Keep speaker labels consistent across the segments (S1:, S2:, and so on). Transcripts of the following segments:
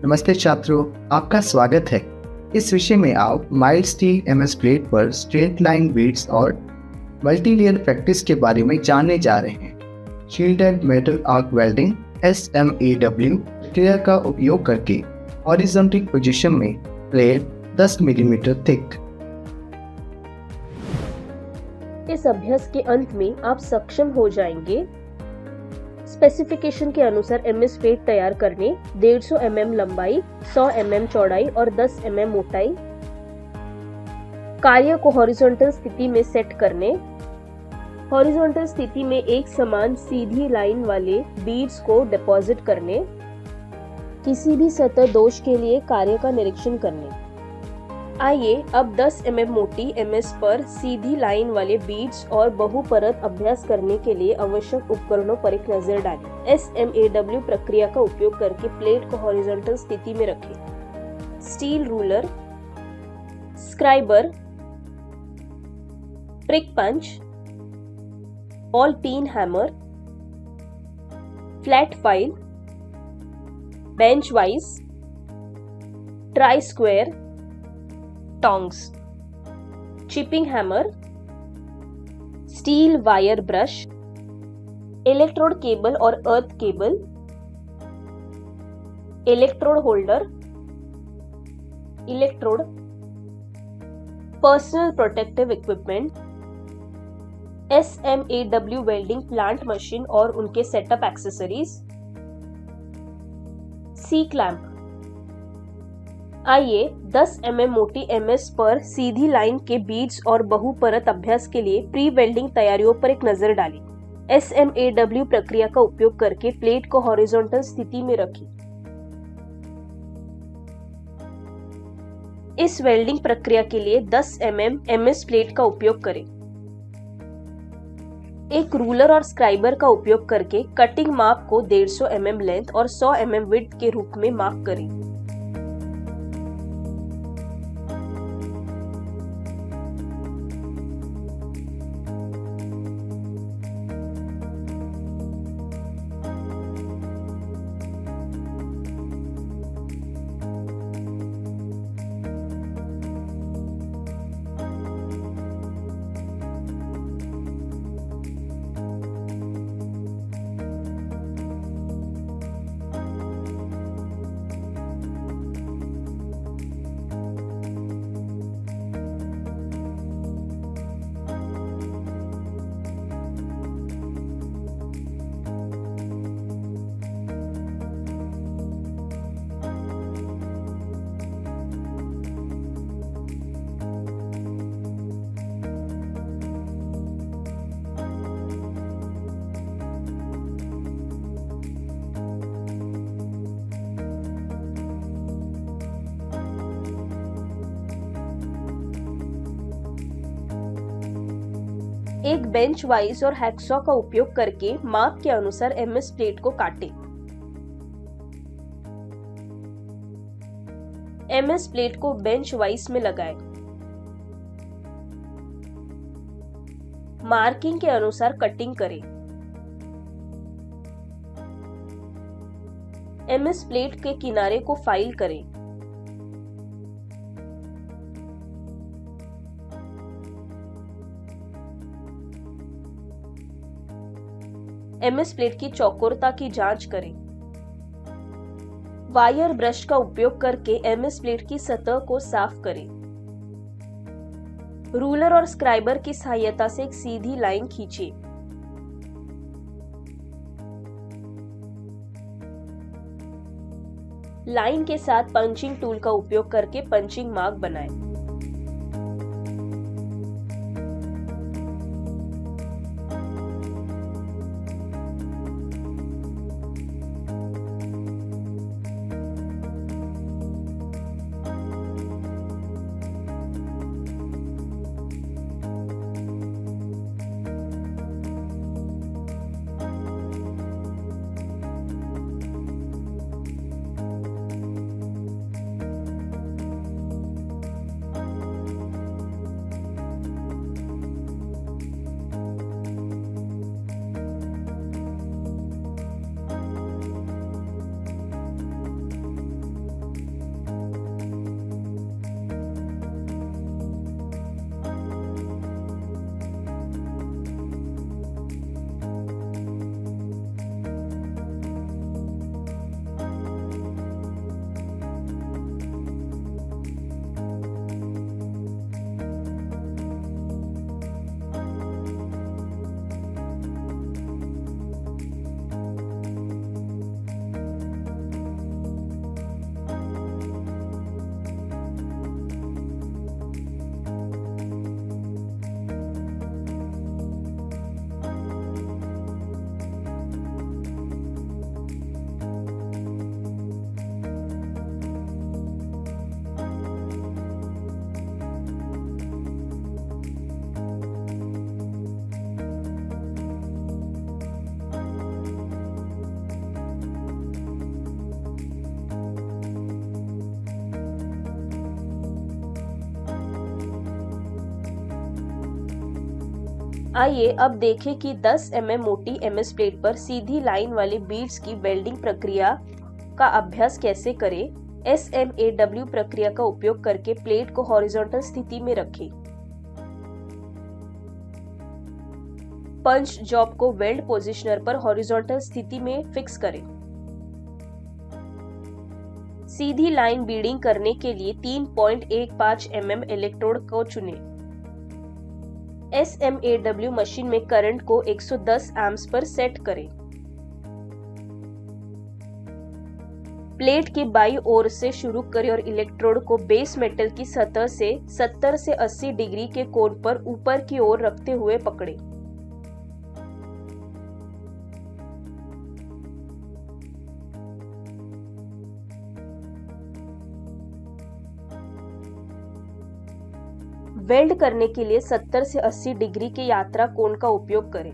S1: नमस्ते छात्रों, आपका स्वागत है। इस विषय में आप माइल्ड स्टील एमएस प्लेट पर स्ट्रेट लाइन बीट्स और मल्टीलेयर प्रैक्टिस के बारे में जानने जा रहे हैं। Shielded metal arc welding SMAW प्रक्रिया का उपयोग करके हॉरिजॉन्टल पोजीशन में प्लेट 10 मिलीमीटर थिक।
S2: इस अभ्यास के अंत में आप सक्षम हो जाएंगे स्पेसिफिकेशन के अनुसार एमएस प्लेट तैयार करने 150 mm लंबाई, 100 mm चौड़ाई और 10 mm मोटाई, कार्य को हॉरिजॉन्टल स्थिति में सेट करने, हॉरिजॉन्टल स्थिति में एक समान सीधी लाइन वाले बीड्स को डिपॉजिट करने, किसी भी सतह दोष के लिए कार्य का निरीक्षण करने। आइए अब 10 mm मोटी एमएस पर सीधी लाइन वाले बीड्स और बहुपरत अभ्यास करने के लिए आवश्यक उपकरणों पर एक नजर डालें। SMAW प्रक्रिया का उपयोग करके प्लेट को हॉरिजॉन्टल स्थिति में रखें। Steel ruler, scriber, prick punch, ball peen hammer, flat file, bench vice, try square, tongs, chipping hammer, steel wire brush, electrode cable और earth cable, electrode holder, electrode, personal protective equipment, SMAW welding plant machine और उनके setup accessories, सी clamp. आइए 10 mm मोटी MS पर सीधी line के beads और बहुपरत अभ्यास के लिए प्री वेल्डिंग तैयारियों पर एक नजर डालें। SMAW प्रक्रिया का उपयोग करके प्लेट को हॉरिजॉन्टल स्थिति में रखें। इस वेल्डिंग प्रक्रिया के लिए 10 mm एमएस प्लेट का उपयोग करें। एक रूलर और स्क्राइबर का उपयोग करके कटिंग माप को 150 mm लेंथ और 100 mm विड्थ के रूप में मार्क करें। एक बेंच वाइज और हैक्सॉ का उपयोग करके माप के अनुसार एमएस प्लेट को काटें। एमएस प्लेट को बेंच वाइज में लगाएं। मार्किंग के अनुसार कटिंग करें। एमएस प्लेट के किनारे को फाइल करें। एमएस प्लेट की चौकोरता की जांच करें। वायर ब्रश का उपयोग करके एमएस प्लेट की सतह को साफ करें। रूलर और स्क्राइबर की सहायता से एक सीधी लाइन खींचें। लाइन के साथ पंचिंग टूल का उपयोग करके पंचिंग मार्क बनाएं। आइए अब देखें कि 10 mm मोटी MS प्लेट पर सीधी लाइन वाले बीड्स की वेल्डिंग प्रक्रिया का अभ्यास कैसे करें। SMAW प्रक्रिया का उपयोग करके प्लेट को हॉरिजॉन्टल स्थिति में रखें। पंच जॉब को वेल्ड पोजिशनर पर हॉरिजॉन्टल स्थिति में फिक्स करें। सीधी लाइन बीडिंग करने के लिए 3.15 mm इलेक्ट्रोड को चुनें। SMAW मशीन में करंट को 110 एम्प्स पर सेट करें। प्लेट के बाईं ओर से शुरू करें और इलेक्ट्रोड को बेस मेटल की सतह से 70 से 80 डिग्री के कोण पर ऊपर की ओर रखते हुए पकड़ें। वेल्ड करने के लिए 70 से 80 डिग्री के यात्रा कोण का उपयोग करें।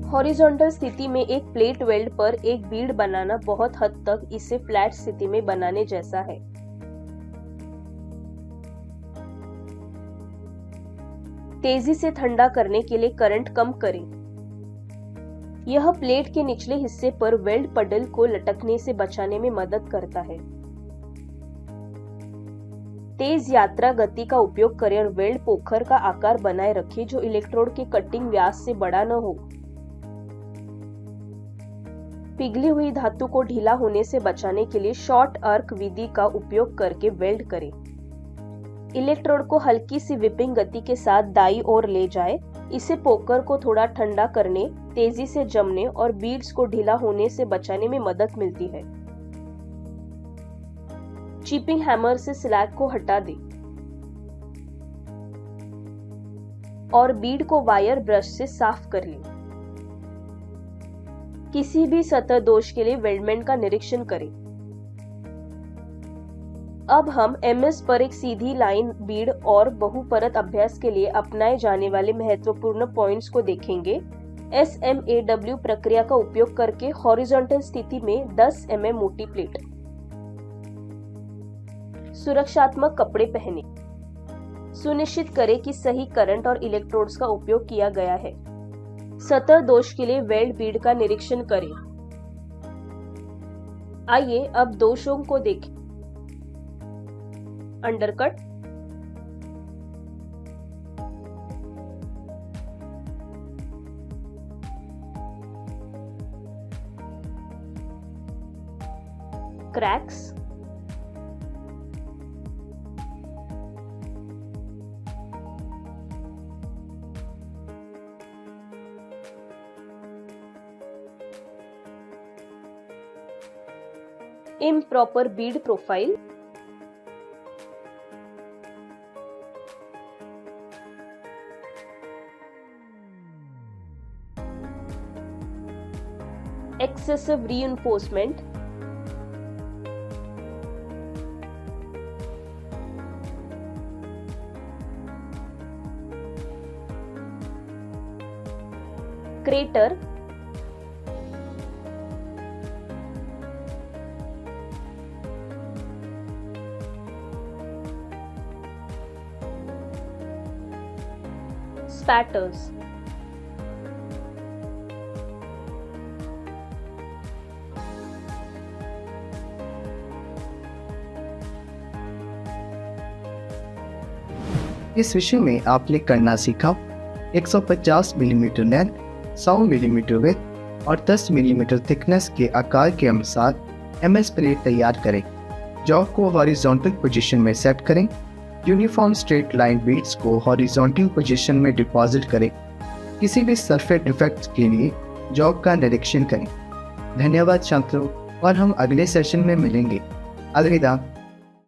S2: हॉरिजॉन्टल स्थिति में एक प्लेट वेल्ड पर एक बीड बनाना बहुत हद तक इसे फ्लैट स्थिति में बनाने जैसा है। तेजी से ठंडा करने के लिए करंट कम करें। यह प्लेट के निचले हिस्से पर वेल्ड पडल को लटकने से बचाने में मदद करता है। तेज यात्रा गति का उपयोग करें और वेल्ड पोखर का आकार बनाए रखें जो इलेक्ट्रोड के कटिंग व्यास से बड़ा न हो। पिघली हुई धातु को ढीला होने से बचाने के लिए शॉर्ट आर्क विधि का उपयोग करके वेल्ड करें। इलेक्ट्रोड को हल्की सी विपिंग गति के साथ दाईं ओर ले जाएं। इसे पोकर को थोड़ा ठंडा करने, तेजी से जमने और बीड्स को ढीला होने से बचाने में मदद मिलती है। चिपिंग हैमर से स्लैग को हटा दें और बीड को वायर ब्रश से साफ कर लें। किसी भी सतह दोष के लिए वेल्डमेंट का निरीक्षण करें। अब हम MS पर एक सीधी लाइन बीड और बहुपरत अभ्यास के लिए अपनाए जाने वाले महत्वपूर्ण पॉइंट्स को देखेंगे। SMAW प्रक्रिया का उपयोग करके हॉरिजॉन्टल स्थिति में 10 mm मोटी प्लेट। सुरक्षात्मक कपड़े पहने। सुनिश्चित करें कि सही करंट और इलेक्ट्रोड्स का उपयोग किया गया है। सतह दोष के लिए वेल्ड बीड का निरीक्षण करें। आइए अब दोषों को देखें। Undercut, cracks, improper bead profile, excessive reinforcement, crater, spatters.
S1: इस विषय में आपने करना सीखा 150 मिलीमीटर लेंथ, 100 मिलीमीटर विड्थ और 10 मिलीमीटर थिकनेस के आकार के अनुसार MS प्लेट तैयार करें। जॉब को हॉरिजॉन्टल पोजीशन में सेट करें। यूनिफॉर्म स्ट्रेट लाइन बीड्स को हॉरिजॉन्टल पोजीशन में डिपॉजिट करें। किसी भी सरफेस डिफेक्ट्स के लिए जॉब का निरीक्षण करें। धन्यवाद छात्रों, और हम अगले सेशन में मिलेंगे। अलविदा।